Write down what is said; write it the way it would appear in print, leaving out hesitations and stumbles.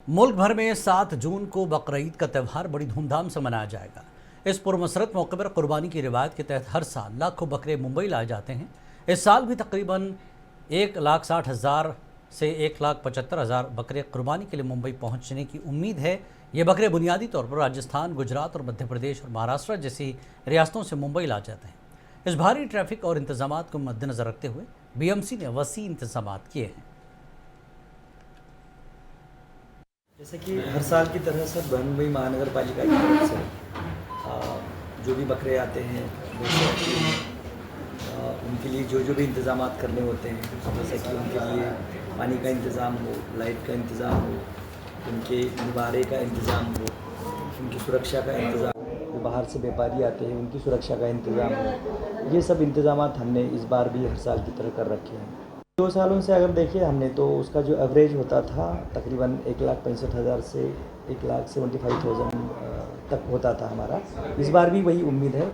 मुल्क भर में 7 जून को बकरीद का त्यौहार बड़ी धूमधाम से मनाया जाएगा। इस पुरमसरत मौके पर कुर्बानी की रिवायत के तहत हर साल लाखों बकरे मुंबई लाए जाते हैं। इस साल भी तकरीबन 1,60,000 से 1,75,000 बकरे कुर्बानी के लिए मुंबई पहुंचने की उम्मीद है। ये बकरे बुनियादी तौर पर राजस्थान, गुजरात और मध्य प्रदेश और महाराष्ट्र जैसी रियासतों से मुंबई ला जाते हैं। इस भारी ट्रैफिक और इंतजामात को मद्देनजर रखते हुए बीएमसी ने वसी इंतजामात किए हैं। जैसे कि हर साल की तरह सर मुंबई महानगर पालिका की तरफ से जो भी बकरे आते हैं उनके लिए जो भी इंतज़ाम करने होते हैं, जैसे कि उनके लिए पानी का इंतज़ाम हो, लाइट का इंतज़ाम हो, उनके निवारे का इंतज़ाम हो, उनकी सुरक्षा का इंतज़ाम, जो बाहर से व्यापारी आते हैं उनकी सुरक्षा का इंतज़ाम हो, ये सब इंतज़ाम हमने इस बार भी हर साल की तरह कर रखे हैं। 2 सालों से अगर देखिए हमने तो उसका जो एवरेज होता था तकरीबन 1,65,000 से 1,75,000 तक होता था हमारा। इस बार भी वही उम्मीद है।